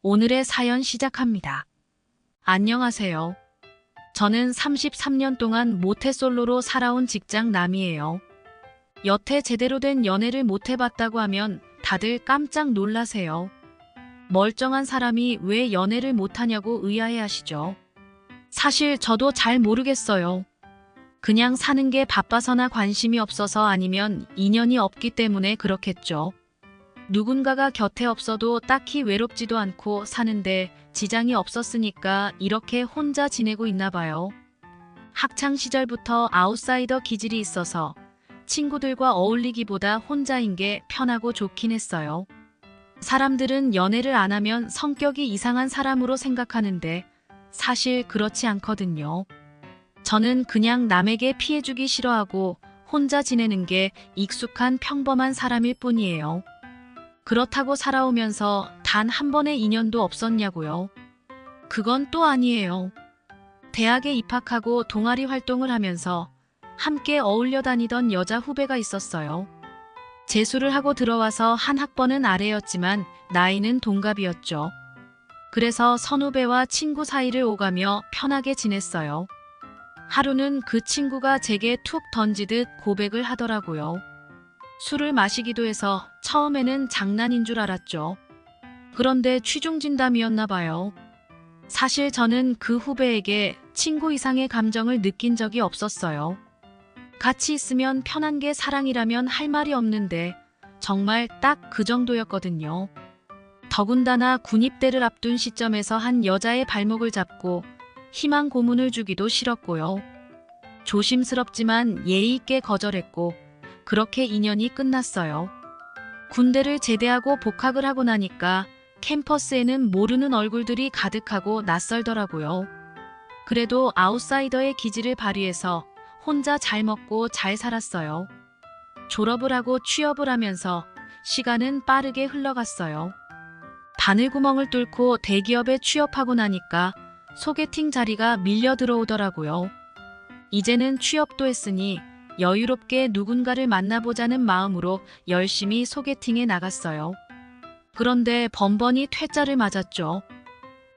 오늘의 사연 시작합니다. 안녕하세요. 저는 33년 동안 모태솔로로 살아온 직장남이에요. 여태 제대로 된 연애를 못 해봤다고 하면 다들 깜짝 놀라세요. 멀쩡한 사람이 왜 연애를 못하냐고 의아해하시죠. 사실 저도 잘 모르겠어요. 그냥 사는 게 바빠서나 관심이 없어서 아니면 인연이 없기 때문에 그렇겠죠. 누군가가 곁에 없어도 딱히 외롭지도 않고 사는데 지장이 없었으니까 이렇게 혼자 지내고 있나 봐요. 학창 시절부터 아웃사이더 기질이 있어서 친구들과 어울리기보다 혼자인 게 편하고 좋긴 했어요. 사람들은 연애를 안 하면 성격이 이상한 사람으로 생각하는데 사실 그렇지 않거든요. 저는 그냥 남에게 피해주기 싫어하고 혼자 지내는 게 익숙한 평범한 사람일 뿐이에요. 그렇다고 살아오면서 단 한 번의 인연도 없었냐고요. 그건 또 아니에요. 대학에 입학하고 동아리 활동을 하면서 함께 어울려 다니던 여자 후배가 있었어요. 재수를 하고 들어와서 한 학번은 아래였지만 나이는 동갑이었죠. 그래서 선후배와 친구 사이를 오가며 편하게 지냈어요. 하루는 그 친구가 제게 툭 던지듯 고백을 하더라고요. 술을 마시기도 해서 처음에는 장난인 줄 알았죠. 그런데 취중진담이었나 봐요. 사실 저는 그 후배에게 친구 이상의 감정을 느낀 적이 없었어요. 같이 있으면 편한 게 사랑이라면 할 말이 없는데 정말 딱 그 정도였거든요. 더군다나 군입대를 앞둔 시점에서 한 여자의 발목을 잡고 희망 고문을 주기도 싫었고요. 조심스럽지만 예의 있게 거절했고 그렇게 인연이 끝났어요. 군대를 제대하고 복학을 하고 나니까 캠퍼스에는 모르는 얼굴들이 가득하고 낯설더라고요. 그래도 아웃사이더의 기질을 발휘해서 혼자 잘 먹고 잘 살았어요. 졸업을 하고 취업을 하면서 시간은 빠르게 흘러갔어요. 바늘구멍을 뚫고 대기업에 취업하고 나니까 소개팅 자리가 밀려 들어오더라고요. 이제는 취업도 했으니 여유롭게 누군가를 만나보자는 마음으로 열심히 소개팅에 나갔어요. 그런데 번번이 퇴짜를 맞았죠.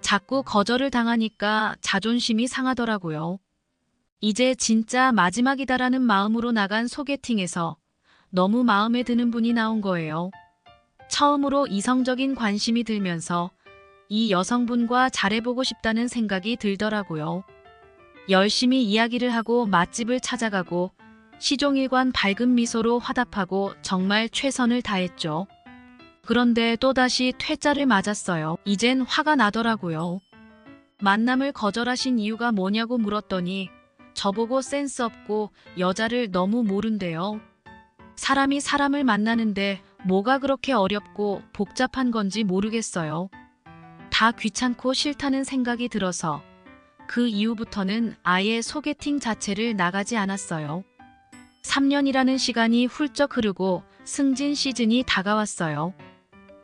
자꾸 거절을 당하니까 자존심이 상하더라고요. 이제 진짜 마지막이다라는 마음으로 나간 소개팅에서 너무 마음에 드는 분이 나온 거예요. 처음으로 이성적인 관심이 들면서 이 여성분과 잘해보고 싶다는 생각이 들더라고요. 열심히 이야기를 하고 맛집을 찾아가고 시종일관 밝은 미소로 화답하고 정말 최선을 다했죠. 그런데 또다시 퇴짜를 맞았어요. 이젠 화가 나더라고요. 만남을 거절하신 이유가 뭐냐고 물었더니 저보고 센스 없고 여자를 너무 모른대요. 사람이 사람을 만나는데 뭐가 그렇게 어렵고 복잡한 건지 모르겠어요. 다 귀찮고 싫다는 생각이 들어서 그 이후부터는 아예 소개팅 자체를 나가지 않았어요. 3년이라는 시간이 훌쩍 흐르고 승진 시즌이 다가왔어요.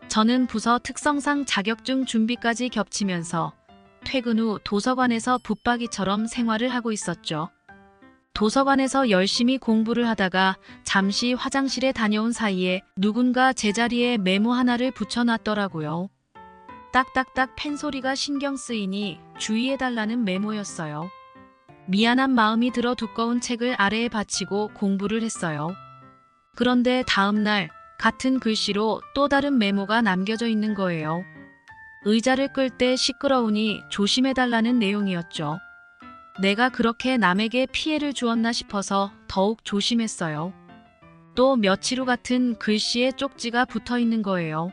저는 부서 특성상 자격증 준비까지 겹치면서 퇴근 후 도서관에서 붙박이처럼 생활을 하고 있었죠. 도서관에서 열심히 공부를 하다가 잠시 화장실에 다녀온 사이에 누군가 제자리에 메모 하나를 붙여놨더라고요. 딱딱딱 펜 소리가 신경 쓰이니 주의해달라는 메모였어요. 미안한 마음이 들어 두꺼운 책을 아래에 받치고 공부를 했어요. 그런데 다음 날 같은 글씨로 또 다른 메모가 남겨져 있는 거예요. 의자를 끌 때 시끄러우니 조심해달라는 내용이었죠. 내가 그렇게 남에게 피해를 주었나 싶어서 더욱 조심했어요. 또 며칠 후 같은 글씨에 쪽지가 붙어 있는 거예요.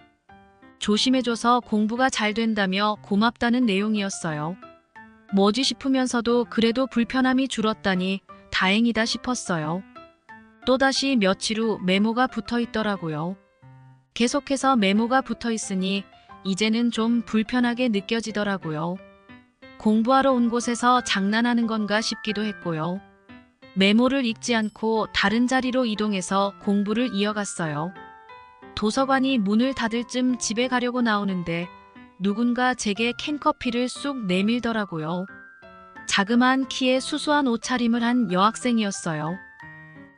조심해줘서 공부가 잘 된다며 고맙다는 내용이었어요. 뭐지 싶으면서도 그래도 불편함이 줄었다니 다행이다 싶었어요. 또다시 며칠 후 메모가 붙어 있더라고요. 계속해서 메모가 붙어 있으니 이제는 좀 불편하게 느껴지더라고요. 공부하러 온 곳에서 장난하는 건가 싶기도 했고요. 메모를 읽지 않고 다른 자리로 이동해서 공부를 이어갔어요. 도서관이 문을 닫을 쯤 집에 가려고 나오는데 누군가 제게 캔커피를 쑥 내밀더라고요. 자그마한 키에 수수한 옷차림을 한 여학생이었어요.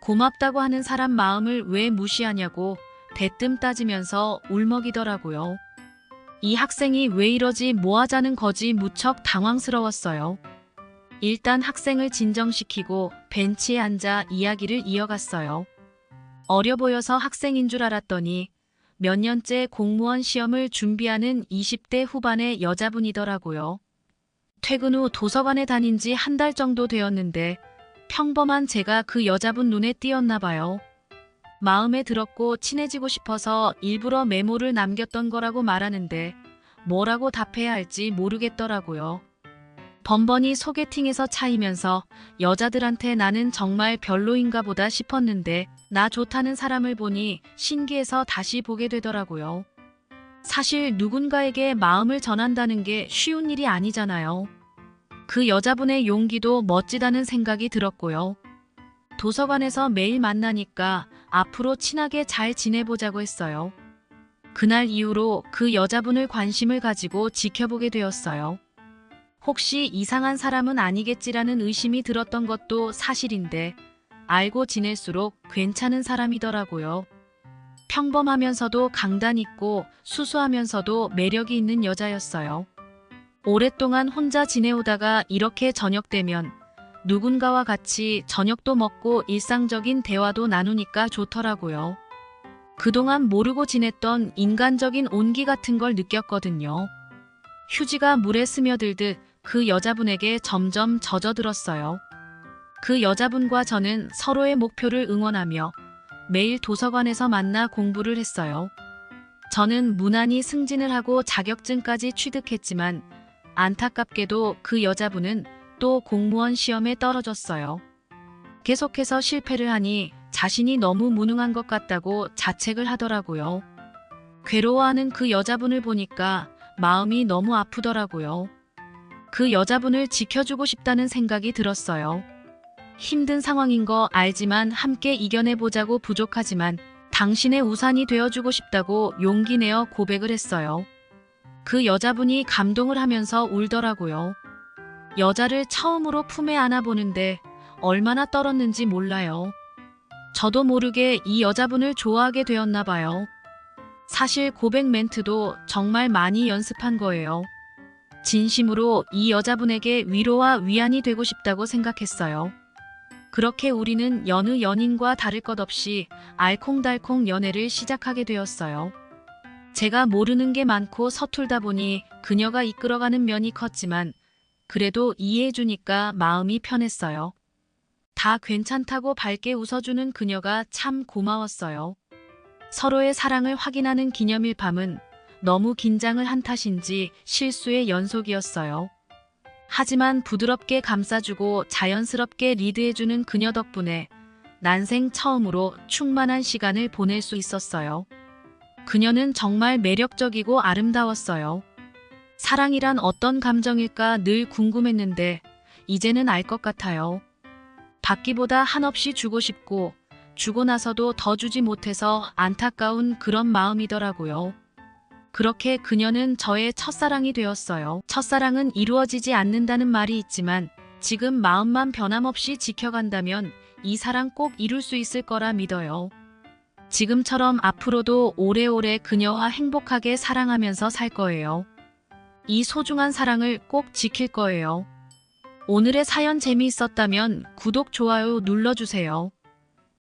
고맙다고 하는 사람 마음을 왜 무시하냐고 대뜸 따지면서 울먹이더라고요. 이 학생이 왜 이러지 뭐 하자는 거지 무척 당황스러웠어요. 일단 학생을 진정시키고 벤치에 앉아 이야기를 이어갔어요. 어려 보여서 학생인 줄 알았더니 몇 년째 공무원 시험을 준비하는 20대 후반의 여자분이더라고요. 퇴근 후 도서관에 다닌 지 한 달 정도 되었는데 평범한 제가 그 여자분 눈에 띄었나 봐요. 마음에 들었고 친해지고 싶어서 일부러 메모를 남겼던 거라고 말하는데 뭐라고 답해야 할지 모르겠더라고요. 번번이 소개팅에서 차이면서 여자들한테 나는 정말 별로인가 보다 싶었는데 나 좋다는 사람을 보니 신기해서 다시 보게 되더라고요. 사실 누군가에게 마음을 전한다는 게 쉬운 일이 아니잖아요. 그 여자분의 용기도 멋지다는 생각이 들었고요. 도서관에서 매일 만나니까 앞으로 친하게 잘 지내보자고 했어요. 그날 이후로 그 여자분을 관심을 가지고 지켜보게 되었어요. 혹시 이상한 사람은 아니겠지라는 의심이 들었던 것도 사실인데 알고 지낼수록 괜찮은 사람이더라고요. 평범하면서도 강단 있고 수수하면서도 매력이 있는 여자였어요. 오랫동안 혼자 지내오다가 이렇게 저녁 되면 누군가와 같이 저녁도 먹고 일상적인 대화도 나누니까 좋더라고요. 그동안 모르고 지냈던 인간적인 온기 같은 걸 느꼈거든요. 휴지가 물에 스며들듯 그 여자분에게 점점 젖어들었어요. 그 여자분과 저는 서로의 목표를 응원하며 매일 도서관에서 만나 공부를 했어요. 저는 무난히 승진을 하고 자격증까지 취득했지만 안타깝게도 그 여자분은 또 공무원 시험에 떨어졌어요. 계속해서 실패를 하니 자신이 너무 무능한 것 같다고 자책을 하더라고요. 괴로워하는 그 여자분을 보니까 마음이 너무 아프더라고요. 그 여자분을 지켜주고 싶다는 생각이 들었어요. 힘든 상황인 거 알지만 함께 이겨내보자고 부족하지만 당신의 우산이 되어주고 싶다고 용기 내어 고백을 했어요. 그 여자분이 감동을 하면서 울더라고요. 여자를 처음으로 품에 안아보는데 얼마나 떨었는지 몰라요. 저도 모르게 이 여자분을 좋아하게 되었나 봐요. 사실 고백 멘트도 정말 많이 연습한 거예요. 진심으로 이 여자분에게 위로와 위안이 되고 싶다고 생각했어요. 그렇게 우리는 여느 연인과 다를 것 없이 알콩달콩 연애를 시작하게 되었어요. 제가 모르는 게 많고 서툴다 보니 그녀가 이끌어가는 면이 컸지만 그래도 이해해주니까 마음이 편했어요. 다 괜찮다고 밝게 웃어주는 그녀가 참 고마웠어요. 서로의 사랑을 확인하는 기념일 밤은 너무 긴장을 한 탓인지 실수의 연속이었어요. 하지만 부드럽게 감싸주고 자연스럽게 리드해주는 그녀 덕분에 난생 처음으로 충만한 시간을 보낼 수 있었어요. 그녀는 정말 매력적이고 아름다웠어요. 사랑이란 어떤 감정일까 늘 궁금했는데 이제는 알 것 같아요. 받기보다 한없이 주고 싶고 주고 나서도 더 주지 못해서 안타까운 그런 마음이더라고요. 그렇게 그녀는 저의 첫사랑이 되었어요. 첫사랑은 이루어지지 않는다는 말이 있지만 지금 마음만 변함없이 지켜간다면 이 사랑 꼭 이룰 수 있을 거라 믿어요. 지금처럼 앞으로도 오래오래 그녀와 행복하게 사랑하면서 살 거예요. 이 소중한 사랑을 꼭 지킬 거예요. 오늘의 사연 재미있었다면 구독, 좋아요 눌러주세요.